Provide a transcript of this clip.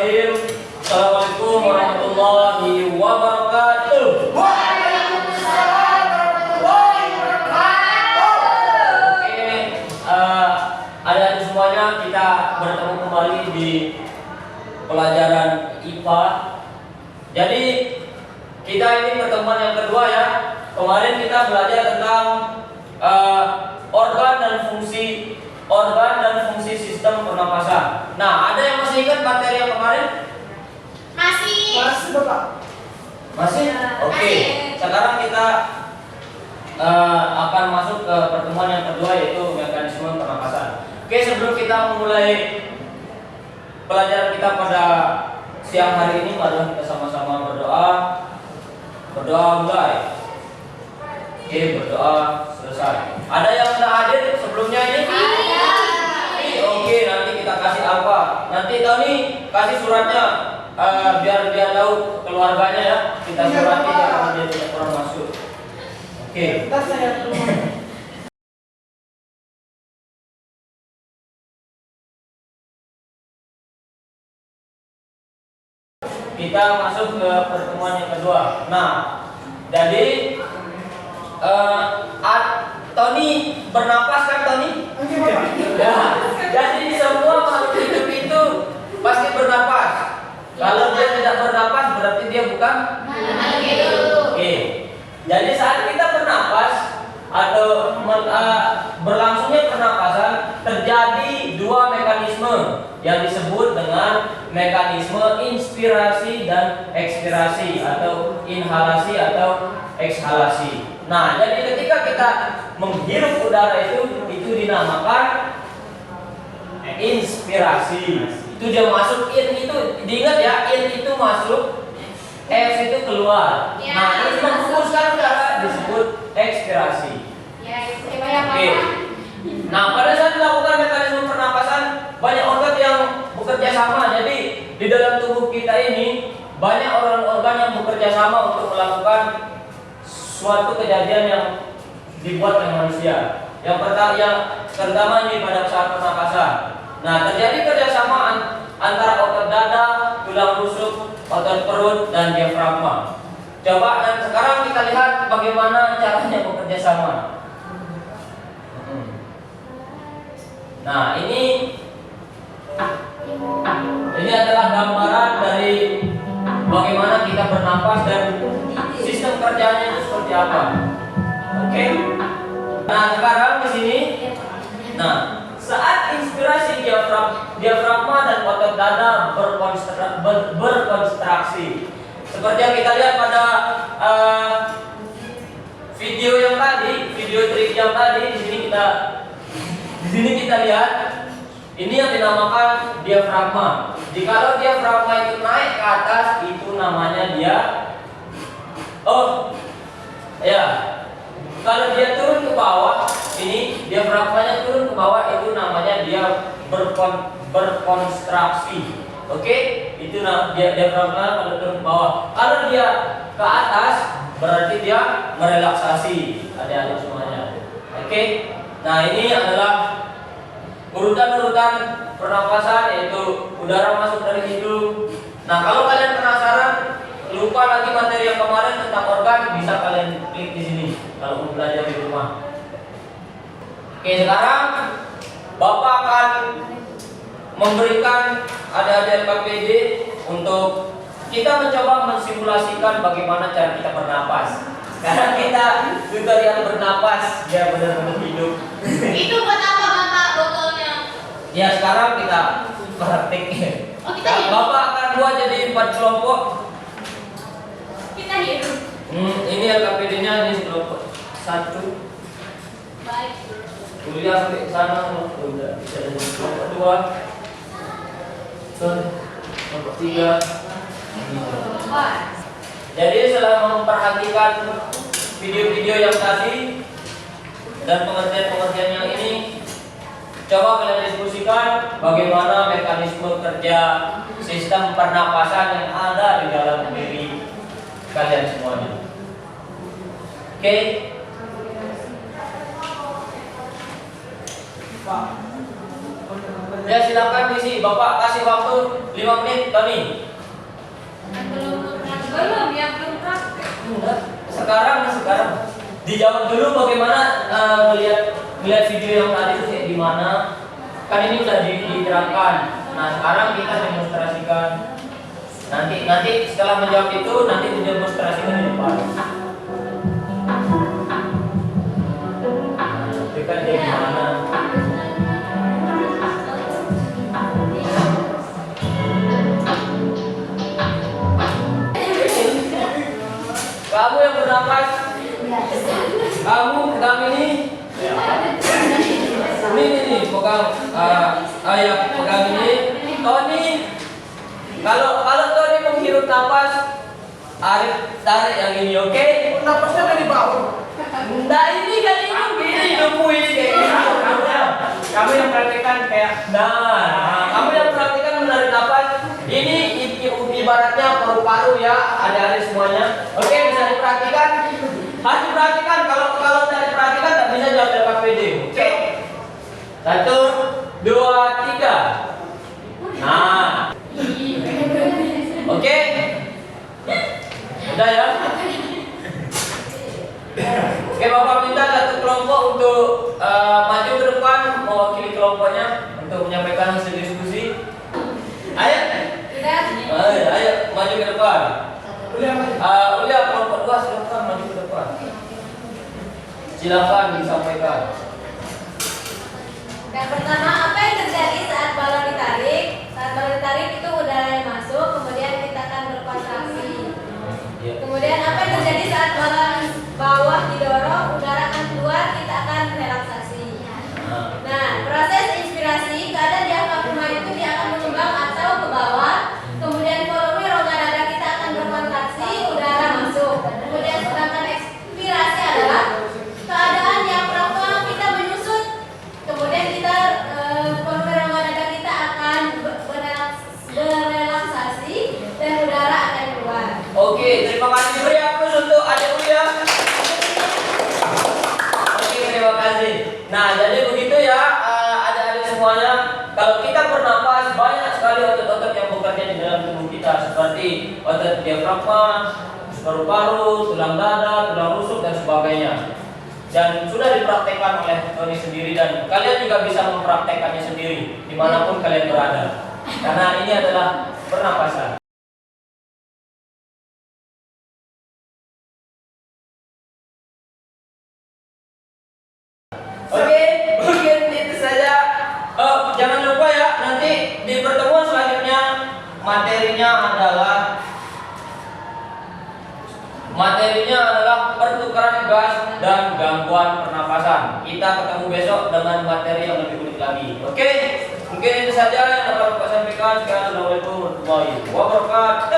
Bismillahirrahmanirrahim. Assalamualaikum warahmatullahi wabarakatuh. Waalaikumsalam warahmatullahi wabarakatuh. Oke, adik-adik semuanya, kita bertemu kembali di pelajaran IPA. Jadi kita ini pertemuan yang kedua ya. Kemarin kita belajar tentang organ dan fungsi sistem pernapasan. Nah, ada yang masih ingat materi yang kemarin? Masih Bapak. Masih? Oke. Sekarang kita akan masuk ke pertemuan yang kedua, yaitu mekanisme pernapasan. Oke, sebelum kita memulai pelajaran kita pada siang hari ini, mari kita sama-sama berdoa. Berdoa mulai. Oke, berdoa selesai. Ada yang sudah hadir sebelumnya ini? Oke, nanti kita kasih apa? Nanti Tony kasih suratnya, biar dia tahu keluarganya ya. Kita surati karena dia tidak pernah masuk. Oke. Ntar saya keluar. Kita masuk ke pertemuan yang kedua. Nah, jadi Tony bernapas kan, Tony? Ya. Jadi semua makhluk hidup itu pasti bernapas. Kalau dia tidak bernapas berarti dia bukan makhluk hidup. Oke. Jadi saat kita bernapas atau berlangsungnya pernapasan, terjadi dua mekanisme yang disebut dengan mekanisme inspirasi dan ekspirasi, atau inhalasi atau ekshalasi. Nah, jadi ketika kita menghirup udara itu dinamakan inspirasi. Itu dia masuk, in itu diingat ya, in itu masuk, X itu keluar. Ya. Nah, ini menghembuskan udara disebut ekspirasi. Oke. Nah, pada saat dilakukan mekanisme pernapasan, banyak organ yang bekerja sama. Jadi di dalam tubuh kita ini banyak organ-organ yang bekerja sama untuk melakukan suatu kejadian yang dibuat oleh manusia. Yang pertama ini pada saat pernapasan. Nah, terjadi kerjasama antara otot dada, tulang rusuk, otot perut, dan diafragma. Coba, dan sekarang kita lihat bagaimana caranya bekerja sama. Nah, ini adalah gambaran dari bagaimana kita bernapas dan sistem kerjanya itu seperti apa. Oke. Nah, sekarang di sini, nah, saat inspirasi diafragma dan otot dada berkonstruksi. Seperti yang kita lihat pada video yang tadi, video trik yang tadi, di sini kita lihat ini yang dinamakan diafragma. Jikalau diafragma itu naik ke atas, itu namanya dia. Kalau dia turun ke bawah, ini diafragmanya turun ke bawah, itu namanya dia berkonstruksi. Oke, itu diafragma kalau turun ke bawah. Kalau dia ke atas, berarti dia merelaksasi. Adik-adik semuanya. Oke. Nah, ini adalah urutan-urutan pernapasan, yaitu udara masuk dari hidung. Nah, kalau kalian penasaran, lupa lagi materi yang kemarin tentang organ, bisa kalian klik di sini kalau mau belajar di rumah. Oke, sekarang Bapak akan memberikan adik-adik LKPD untuk kita mencoba mensimulasikan bagaimana cara kita bernapas. Karena kita tutorial bernapas, dia benar-benar hidup. Itu buat apa Bapak botolnya? Ya, sekarang kita praktik. Oh, kita hidup. Bapak akan buat jadi 4 kelompok. Kita hidup. Ini LKPD-nya ini kelompok 1. Baik. Kuliah sampai sana udah bisa jadi kelompok 2. Kelompok 3. Jadi setelah memperhatikan video-video yang tadi dan pengertian-pengertian yang ini, coba kalian diskusikan bagaimana mekanisme kerja sistem pernapasan yang ada di dalam diri kalian semuanya. Oke? Ya silakan diisi. Bapak kasih waktu 5 menit, Tony. Belum ya, belum praktek. Enggak. Sekarang. Dijawab dulu bagaimana melihat video yang tadi itu kayak gimana. Kan ini udah diterangkan. Nah, sekarang kita demonstrasikan. Nanti setelah menjawab itu nanti didemonstrasikan di depan. Itu kan kayak gimana? Kamu yang bernapas. Kamu pegang ini. Ini pegang. Ya pegang ini. Tony. Kalau Tony menghirup napas, Arif tarik yang ini, oke? Napasnya dari bawah. Nah ini kan ini hidupmu ini kayak gitu. Kamu yang praktekkan kayak. Nah, kamu yang perhatikan menarik napas. Ini ibaratnya paru-paru ya, adik-adik semuanya. Oke, bisa diperhatikan. Harus diperhatikan. Kalau tidak diperhatikan tak bisa jawab dari KPD. Oke. 1, 2, 3. Nah. Oke. Udah ya. Oke, Bapak minta satu kelompok untuk maju ke depan mewakili kelompoknya untuk menyampaikan hasil diskusi. Ayo. Ayo maju ke depan. Ulia kelompok 2 silakan maju ke depan. Silakan disampaikan. Yang pertama, apa yang terjadi saat balon ditarik? Saat balon ditarik itu udara yang masuk, kemudian kita akan berkontraksi. Kemudian apa yang terjadi saat balon bawah didorong, udara akan keluar, kita akan relaksasi. Nah, proses inspirasi, keadaan diafragma itu dia akan mengembang atau ke bawah. Kemudian volume rongga dada kita akan berkontraksi, udara masuk. Kemudian sedangkan ekspirasi adalah keadaan diafragma kita menyusut. Kemudian kita volume rongga dada kita akan berrelaksasi dan udara akan keluar. Oke, terima kasih. Beri aplaus untuk adik Ulia. Oke, terima kasih. Nah, jadi begitu ya adik-adik semuanya. Kalau kita bernapas, banyak sekali otot-otot yang bekerja di dalam tubuh kita, seperti otot diafragma, paru-paru, tulang dada, tulang rusuk dan sebagainya. Dan sudah dipraktekkan oleh Tony sendiri dan kalian juga bisa mempraktekannya sendiri dimanapun kalian berada. Karena ini adalah pernapasan. Oke, mungkin itu saja. Jangan lupa ya, nanti di pertemuan selanjutnya materinya adalah pertukaran gas dan gangguan pernapasan. Kita ketemu besok dengan materi yang lebih unik lagi. Oke, mungkin itu saja yang dapat Bapak sampaikan. Assalamualaikum warahmatullahi wabarakatuh.